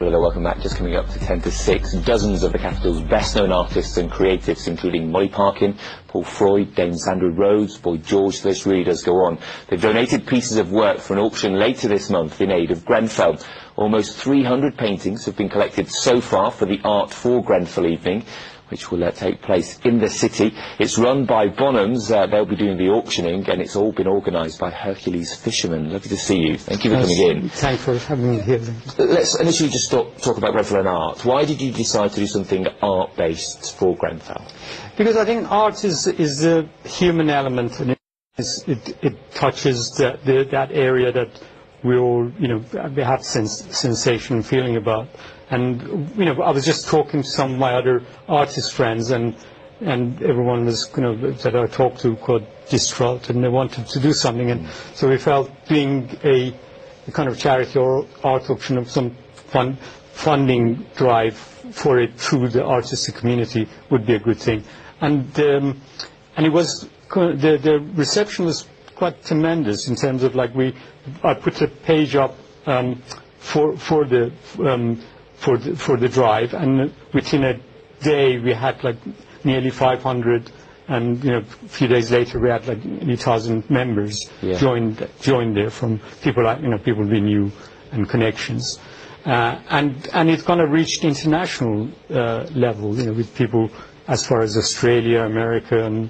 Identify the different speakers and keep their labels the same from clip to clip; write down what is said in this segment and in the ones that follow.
Speaker 1: Hello, welcome back. Just coming up to 10 to 6, dozens of the capital's best-known artists and creatives, including Molly Parkin, Paul Freud, Dame Sandra Rhodes, Boy George, the list really does go on. They've donated pieces of work for an auction later this month in aid of Grenfell. Almost 300 paintings have been collected so far for the Art for Grenfell evening, which will take place in the city. It's run by Bonhams. They'll be doing the auctioning, and it's all been organised by Hercules Fisherman. Lovely to see you. Thank you for coming in.
Speaker 2: Thanks for having me here.
Speaker 1: Let's initially just talk about Grenfell and art. Why did you decide to do something art-based for Grenfell?
Speaker 2: Because I think art is a human element, and it touches that area that we all, we have sensation and feeling about. And, I was just talking to some of my other artist friends, and everyone was, that I talked to quite distraught, and they wanted to do something. And so we felt doing a kind of charity or art auction of some funding drive for it through the artistic community would be a good thing. And it was, the reception was quite tremendous in terms of, like, I put a page up for the drive, and within a day we had like nearly 500, and a few days later we had like 1,000 members joined there from people people we knew and connections, and it's kind of reached international level, with people as far as Australia, America, and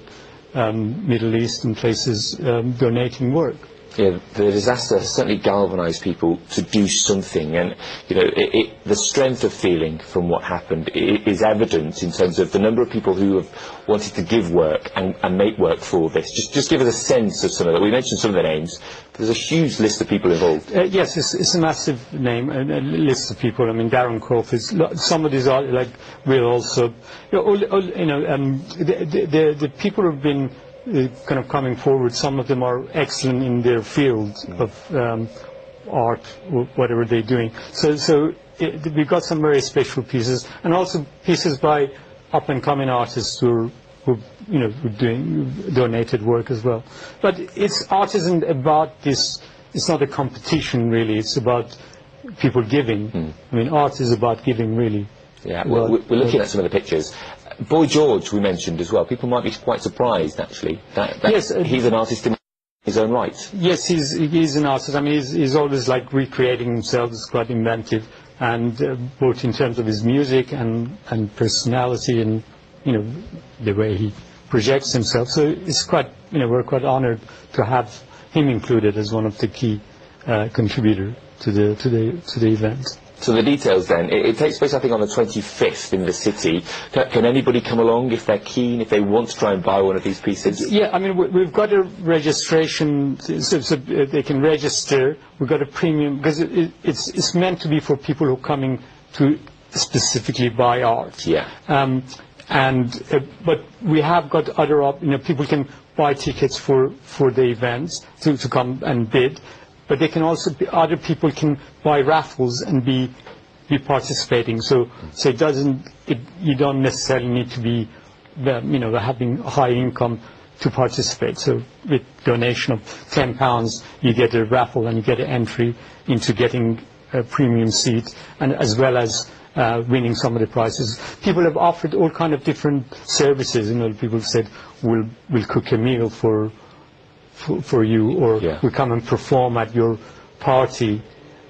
Speaker 2: Middle East and places donating work.
Speaker 1: Yeah, the disaster has certainly galvanised people to do something, and the strength of feeling from what happened is evident in terms of the number of people who have wanted to give work and make work for this. Just give us a sense of some of that. We mentioned some of the names, but there's a huge list of people involved.
Speaker 2: Yes, it's a massive name, a list of people. I mean, Darren Croft is, some of these are like, will also, the people who have been kind of coming forward, some of them are excellent in their field of art, whatever they're doing. So we've got some very special pieces, and also pieces by up-and-coming artists who doing donated work as well. But art isn't about this. It's not a competition really. It's about people giving. I mean, art is about giving, really.
Speaker 1: Yeah, we're looking at some of the pictures. Boy George, we mentioned as well. People might be quite surprised, actually, that yes, he's an artist in his own right.
Speaker 2: Yes, he's an artist. I mean, he's always like recreating himself. He's quite inventive, and both in terms of his music and personality, and the way he projects himself. So it's quite, we're quite honoured to have him included as one of the key contributors to the event.
Speaker 1: So the details then, it takes place I think on the 25th in the city. Can anybody come along if they're keen, if they want to try and buy one of these pieces?
Speaker 2: Yeah, I mean, we've got a registration, so they can register. We've got a premium, because it's meant to be for people who are coming to specifically buy art.
Speaker 1: Yeah.
Speaker 2: But we have got other, people can buy tickets for the events to come and bid. But they can also other people can buy raffles and be participating. So it doesn't. You don't necessarily need to be, having high income to participate. So with donation of £10, you get a raffle and you get an entry into getting a premium seat, and as well as winning some of the prizes. People have offered all kind of different services. People have said, we'll cook a meal for you, or we come and perform at your party,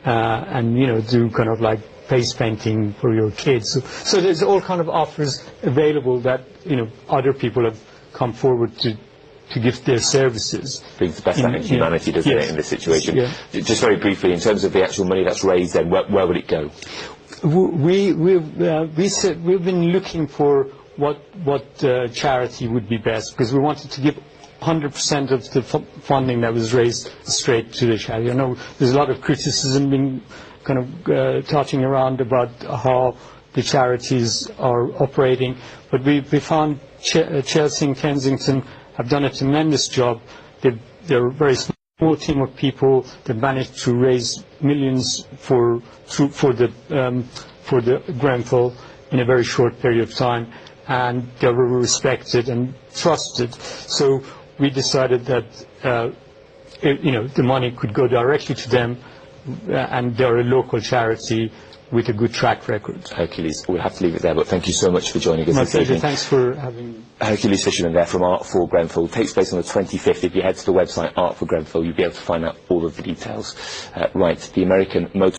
Speaker 2: and do kind of like face painting for your kids. So there's all kind of offers available that other people have come forward to give their services.
Speaker 1: Brings the best out of humanity, doesn't it, in this situation?
Speaker 2: Yeah.
Speaker 1: Just very briefly, in terms of the actual money that's raised, then where would it go?
Speaker 2: We've been looking for what charity would be best, because we wanted to give 100% of the funding that was raised straight to the charity. I know there's a lot of criticism being kind of touching around about how the charities are operating, but we found Chelsea and Kensington have done a tremendous job. They're a very small team of people that managed to raise millions for the Grenfell in a very short period of time, and they were respected and trusted. So we decided that the money could go directly to them, and they're a local charity with a good track record.
Speaker 1: Hercules. We'll have to leave it there, but thank you so much for joining us
Speaker 2: My
Speaker 1: this
Speaker 2: pleasure.
Speaker 1: evening.
Speaker 2: Thanks for having me.
Speaker 1: Hercules Fisherman there from Art for Grenfell. Takes place on the 25th. If you head to the website Art for Grenfell, you'll be able to find out all of the details. Right, the American Motor